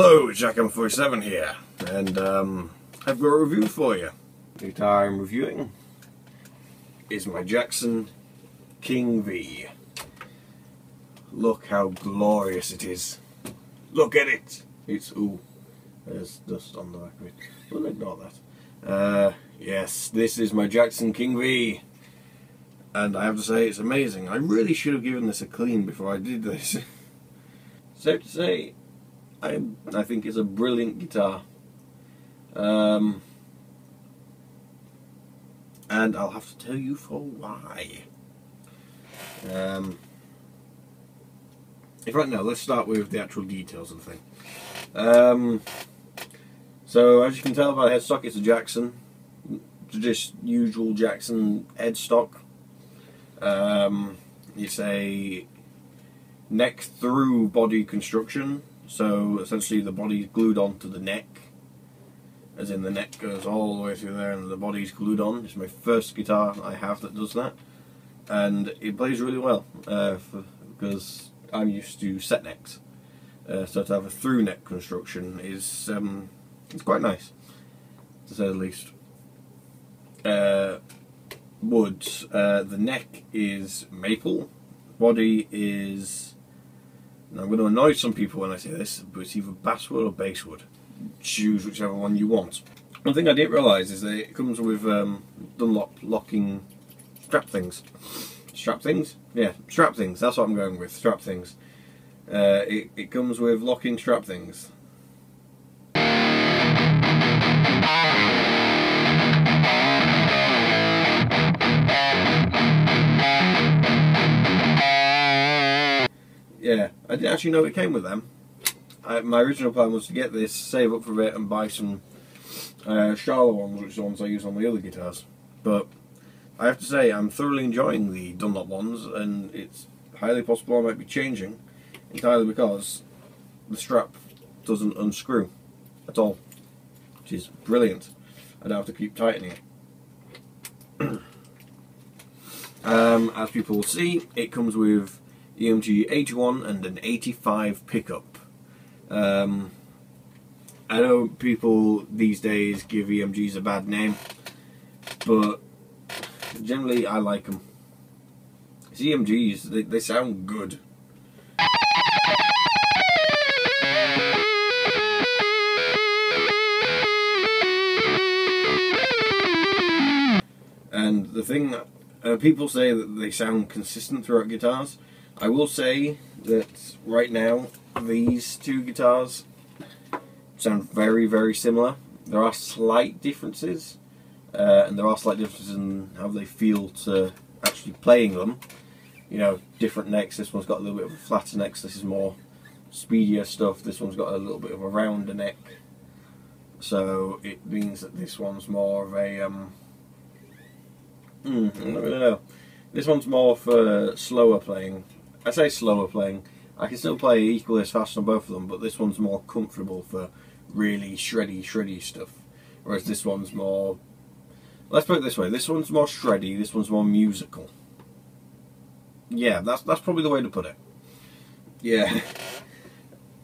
Hello, JackM47 here, and I've got a review for you. The guitar I'm reviewing is my Jackson King V. Look how glorious it is. Look at it! Ooh, there's dust on the back of it. We'll ignore that. Yes, this is my Jackson King V. And I have to say, it's amazing. I really should have given this a clean before I did this. Safe to say, I think it's a brilliant guitar. And I'll have to tell you for why. In fact, no, let's start with the actual details of the thing. So, as you can tell by the headstock, it's a Jackson. Just usual Jackson headstock. It's a neck through body construction, so essentially the body's glued onto the neck, as in the neck goes all the way through there and the body's glued on. It's my first guitar I have that does that, and it plays really well because I'm used to set necks, so to have a through neck construction is it's quite nice, to say the least. Wood. The neck is maple, body is, and I'm going to annoy some people when I say this, but it's either basswood or basswood. Choose whichever one you want. One thing I didn't realise is that it comes with Dunlop locking strap things. Strap things? Yeah, strap things, that's what I'm going with, strap things. It comes with locking strap things. Yeah, I didn't actually know it came with them. My original plan was to get this, save up for a bit and buy some Charlotte ones, which are the ones I use on the other guitars. But I have to say, I'm thoroughly enjoying the Dunlop ones, and it's highly possible I might be changing, entirely because the strap doesn't unscrew at all, which is brilliant. I don't have to keep tightening it. As people will see, it comes with EMG 81 and an 85 pickup. I know people these days give EMGs a bad name, but generally I like them. It's EMGs, they sound good. And the thing that people say that they sound consistent throughout guitars. I will say that right now these two guitars sound very, very similar. There are slight differences, and there are slight differences in how they feel to actually playing them. You know, different necks. This one's got a little bit of a flatter neck, so this is more speedier stuff. This one's got a little bit of a rounder neck, so it means that this one's more of a I don't really know. This one's more for slower playing. I say slower playing. I can still play equally as fast on both of them, but this one's more comfortable for really shreddy stuff. Whereas this one's more, let's put it this way, this one's more shreddy, this one's more musical. Yeah, that's probably the way to put it. Yeah.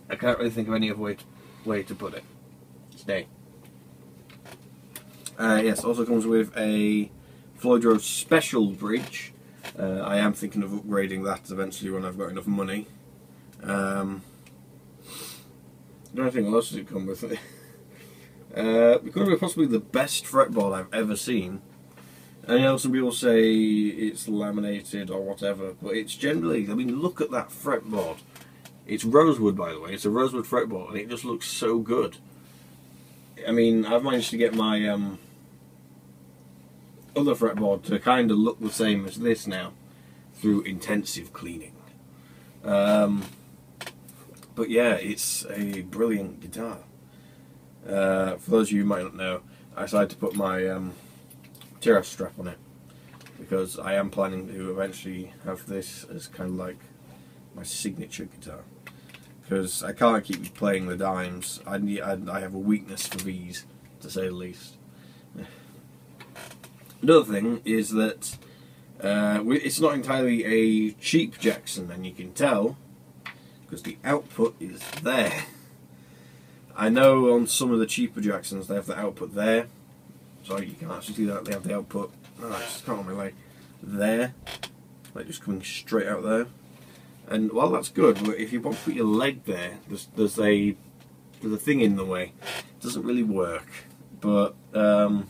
I can't really think of any other way to put it. Stay. Yes, also comes with a Floyd Rose Special bridge. I am thinking of upgrading that eventually when I've got enough money. I don't think what else does it come with. It comes with possibly the best fretboard I've ever seen. And you know, some people say it's laminated or whatever, but it's generally, I mean, look at that fretboard. It's rosewood, by the way. It's a rosewood fretboard, and it just looks so good. I mean, I've managed to get my other fretboard to kind of look the same as this now through intensive cleaning. But yeah, it's a brilliant guitar. For those of you who might not know, I decided to put my Terrace strap on it because I am planning to eventually have this as kind of like my signature guitar, because I can't keep playing the dimes. I have a weakness for V's, to say the least. Another thing is that it's not entirely a cheap Jackson, and you can tell because the output is there. I know on some of the cheaper Jacksons they have the output there, so you can actually see that they have the output. Oh, I just can't really there, like just coming straight out there. And while that's good, but if you want to put your leg there, there's a thing in the way. It doesn't really work, but I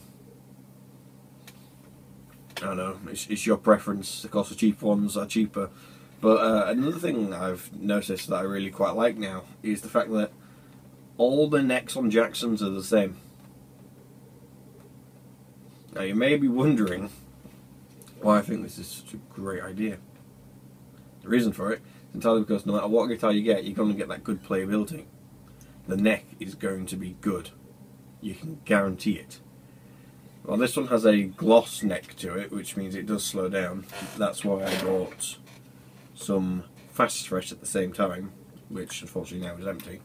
don't know. It's your preference. Of course, the cheap ones are cheaper. But another thing I've noticed that I really quite like now is the fact that all the necks on Jacksons are the same. Now you may be wondering why I think this is such a great idea. The reason for it is entirely because no matter what guitar you get, you're going to get that good playability. The neck is going to be good. You can guarantee it. Well, this one has a gloss neck to it, which means it does slow down. That's why I bought some Fast Fresh at the same time, which unfortunately now is empty.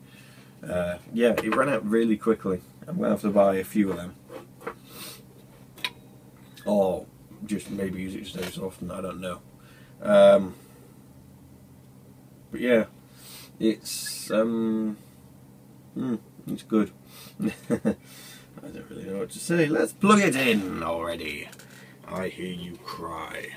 Yeah, it ran out really quickly. I'm going to have to buy a few of them. Or just maybe use it so often, I don't know. But yeah, it's good. I don't really know what to say. Let's plug it in already. I hear you cry.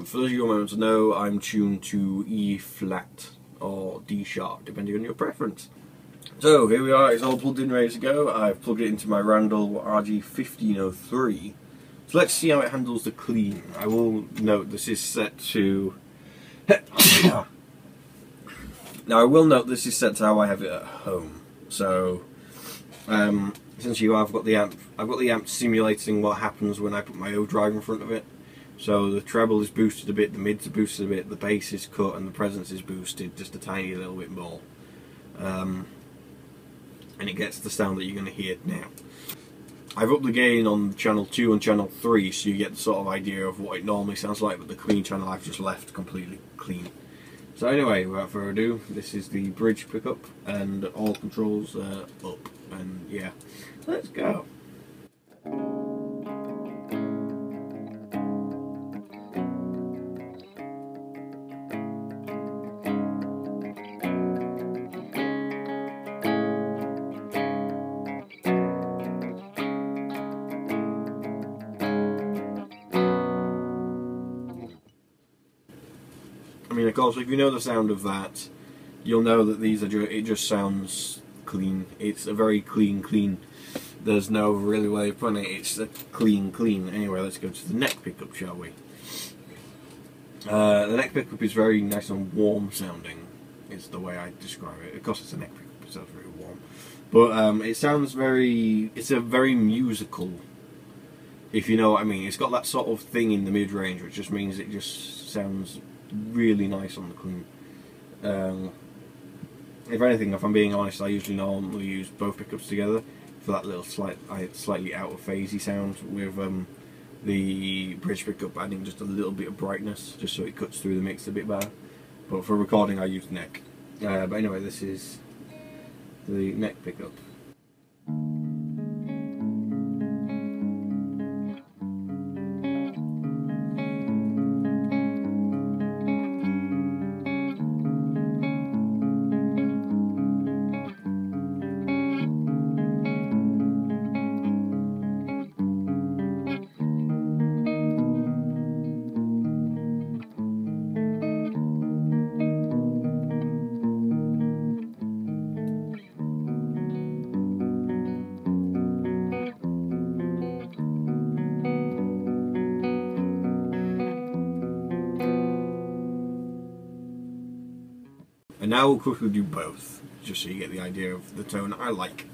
For those of you who want to know, I'm tuned to E flat or D sharp, depending on your preference. So here we are, it's all plugged in, ready to go. I've plugged it into my Randall RG1503. So let's see how it handles the clean. I will note this is set to... Now I will note this is set to how I have it at home. So essentially I've got the amp simulating what happens when I put my overdrive in front of it. So the treble is boosted a bit, the mids are boosted a bit, the bass is cut, and the presence is boosted just a tiny little bit more. And it gets the sound that you're going to hear now. I've upped the gain on channel 2 and channel 3, so you get the sort of idea of what it normally sounds like, but the clean channel I've just left completely clean. So anyway, without further ado, this is the bridge pickup, and all controls are up, and yeah, let's go. I mean, of course, if you know the sound of that, you'll know that these are it just sounds clean. It's a very clean. There's no really way of putting it. It's a clean. Anyway, let's go to the neck pickup, shall we? The neck pickup is very nice and warm sounding. Is the way I describe it. Of course, it's a neck pickup. It sounds very warm, but it sounds very. It's a very musical. If you know what I mean. It's got that sort of thing in the mid range, which just means it just sounds really nice on the clean. If anything, if I'm being honest, I usually normally use both pickups together for that little slightly out of phasey sound, with the bridge pickup adding just a little bit of brightness, just so it cuts through the mix a bit better. But for recording, I use neck. But anyway, this is the neck pickup. And now we'll quickly do both, just so you get the idea of the tone I like.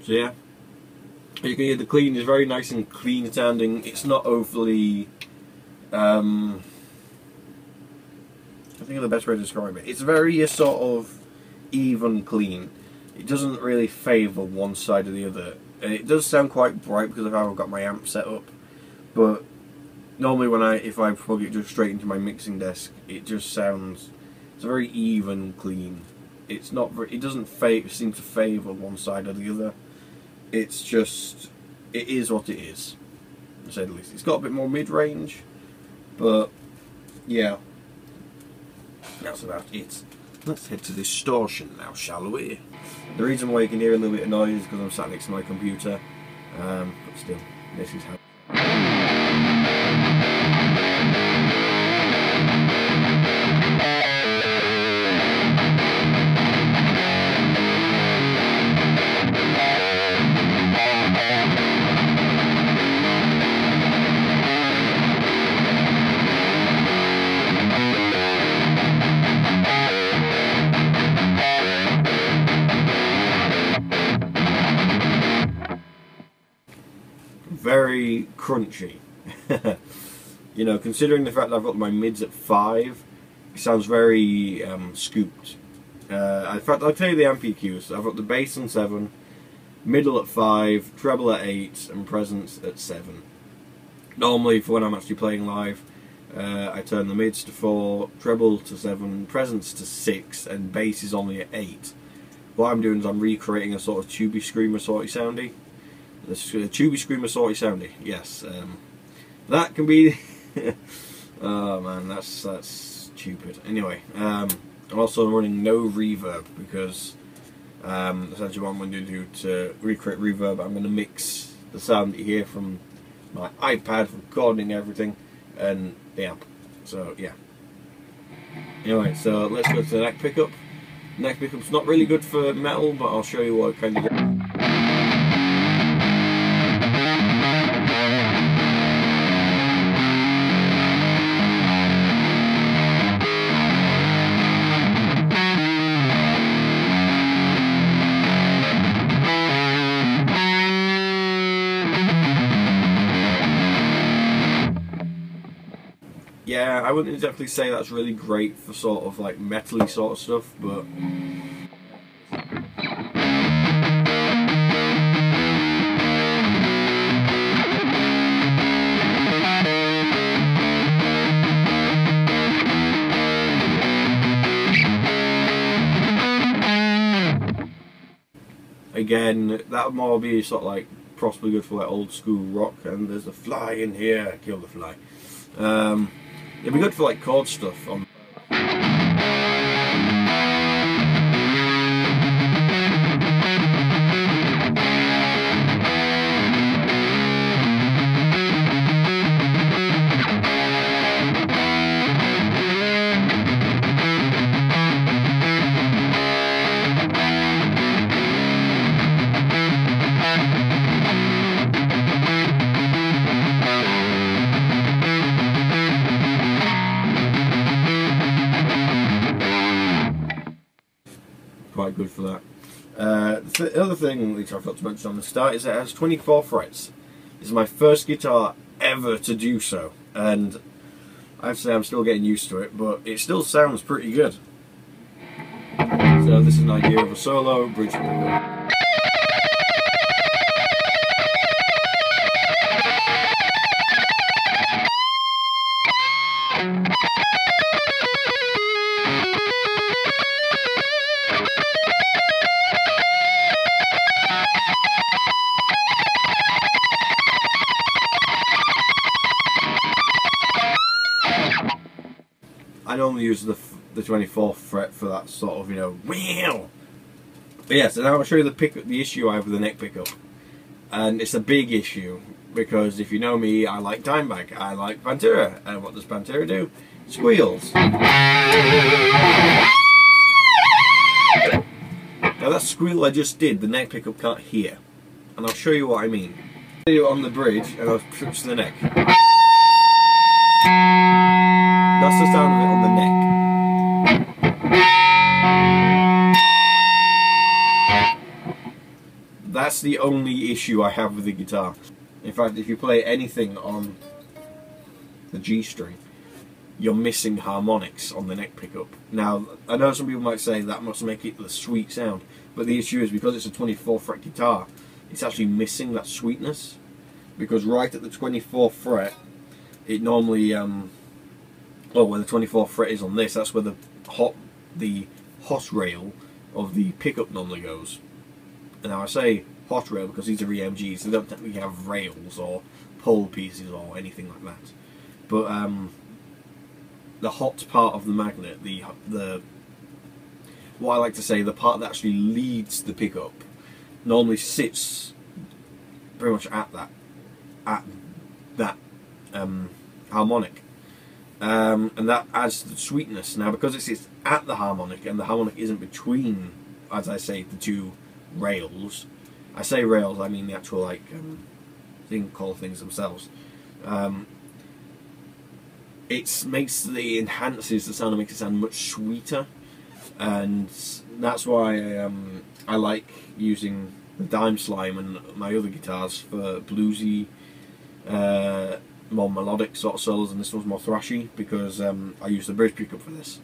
So yeah, you can hear the clean is very nice and clean sounding. It's not overly, I think of the best way to describe it. It's very sort of even clean. It doesn't really favour one side or the other. And it does sound quite bright because of how I've got my amp set up. But normally if I plug it just straight into my mixing desk, it just sounds, it's a very even clean. It's not very, it doesn't seem to favour one side or the other. It's just, it is what it is, to say the least. It's got a bit more mid-range, but yeah, that's about it. Let's head to distortion now, shall we? The reason why you can hear a little bit of noise is because I'm sat next to my computer, but still, this is how. Very crunchy. You know, considering the fact that I've got my mids at 5, it sounds very scooped. In fact, I'll tell you the amp EQs. I've got the bass on 7, middle at 5, treble at 8, and presence at 7. Normally, for when I'm actually playing live, I turn the mids to 4, treble to 7, presence to 6, and bass is only at 8. What I'm doing is I'm recreating a sort of tubey screamer sort of soundy. The tubey screamer sorty soundy, yes. That can be. Oh man, that's stupid. Anyway, I'm also running no reverb because essentially what I'm going to do to recreate reverb, I'm going to mix the sound that you hear from my iPad, recording everything, and the amp. So yeah. Anyway, so let's go to the neck pickup. Neck pickup's not really good for metal, but I'll show you what it kind of does. Yeah, I wouldn't exactly say that's really great for sort of like metal-y sort of stuff, but again, that would more be sort of like possibly good for like old school rock. And there's a fly in here, kill the fly. It'd be good for like chord stuff on. Quite good for that. The other thing which I forgot to mention on the start is it has 24 frets. This is my first guitar ever to do so, and I have to say I'm still getting used to it, but it still sounds pretty good. So this is an idea of a solo bridge pickup. I normally use the 24th fret for that sort of, you know, wow. But yeah, so now I'll show you the issue I have with the neck pickup, and it's a big issue because if you know me, I like Dimebag, I like Pantera, and what does Pantera do? Squeals. Now that squeal I just did, the neck pickup can't hear, and I'll show you what I mean. I'll do it on the bridge, and I'll touch the neck. That's the sound of it on the neck. That that's the only issue I have with the guitar. In fact, if you play anything on the G string, you're missing harmonics on the neck pickup. Now, I know some people might say that must make it the sweet sound, but the issue is because it's a 24 fret guitar, it's actually missing that sweetness, because right at the 24th fret, it normally, well, where the 24th fret is on this, that's where the hot rail of the pickup normally goes. And now I say hot rail because these are EMGs, they don't technically have rails or pole pieces or anything like that. But the hot part of the magnet, the what I like to say, the part that actually leads the pickup, normally sits pretty much at that harmonic, and that adds the sweetness. Now, because it sits at the harmonic and the harmonic isn't between, as I say, the two rails. I say rails, I mean the actual like call things themselves. It enhances the sound and makes it sound much sweeter, and that's why I like using the Dime Slime and my other guitars for bluesy, more melodic sort of solos, and this one's more thrashy because I use the bridge pickup for this,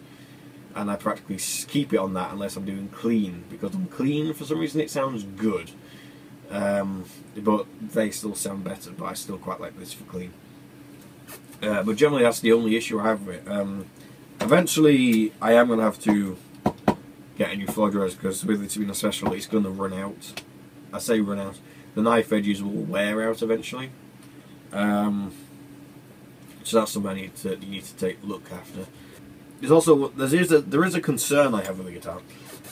and I practically keep it on that unless I'm doing clean, because on clean for some reason it sounds good, but they still sound better, but I still quite like this for clean. But generally that's the only issue I have with it. Eventually I am going to have to get a new floor dress, because with it being a special, it's going to run out. I say run out. The knife edges will wear out eventually. So that's something you need to take a look after. There's also there is a concern I have with the guitar,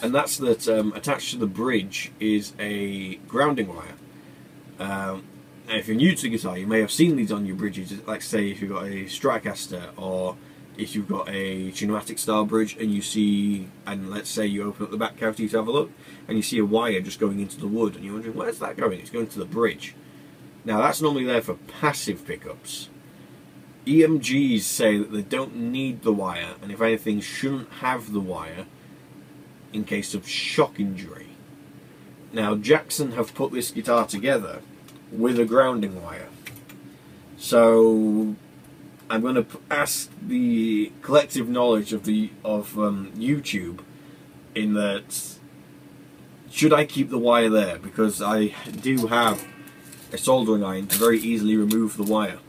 and that's that attached to the bridge is a grounding wire. And if you're new to the guitar, you may have seen these on your bridges, like say if you've got a Stratocaster, or if you've got a Tunematic style bridge and you see, and let's say you open up the back cavity to have a look, and you see a wire just going into the wood, and you're wondering, where's that going? It's going to the bridge. Now that's normally there for passive pickups. EMGs say that they don't need the wire, and if anything shouldn't have the wire in case of shock injury. Now Jackson have put this guitar together with a grounding wire, so I'm going to ask the collective knowledge of YouTube, in that, should I keep the wire there, because I do have a soldering iron to very easily remove the wire,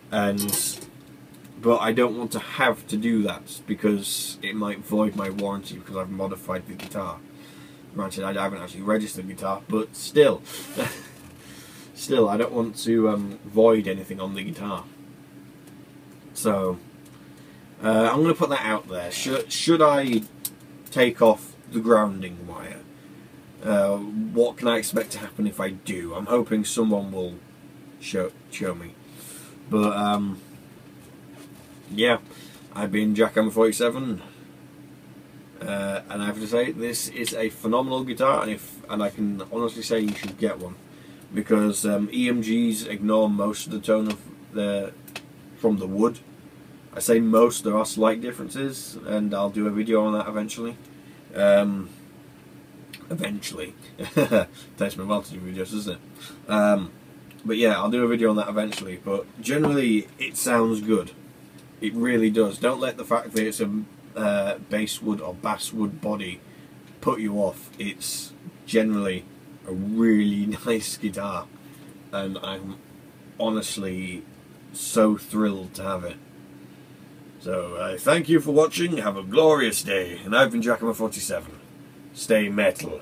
but I don't want to have to do that because it might void my warranty, because I've modified the guitar. Granted, I haven't actually registered the guitar, but still. Still, I don't want to void anything on the guitar. So, I'm going to put that out there. Should I take off the grounding wire? What can I expect to happen if I do? I'm hoping someone will show me. But, yeah, I've been Jackhammer47. And I have to say, this is a phenomenal guitar, and I can honestly say you should get one. Because EMGs ignore most of the tone of from the wood. I say most, there are slight differences, and I'll do a video on that eventually. Eventually. Takes me a while to do videos, doesn't it? But yeah, I'll do a video on that eventually. But generally, it sounds good. It really does. Don't let the fact that it's a basswood or basswood body put you off. It's generally a really nice guitar, and I'm honestly so thrilled to have it. So thank you for watching, have a glorious day, and I've been Jackhammer47. Stay metal.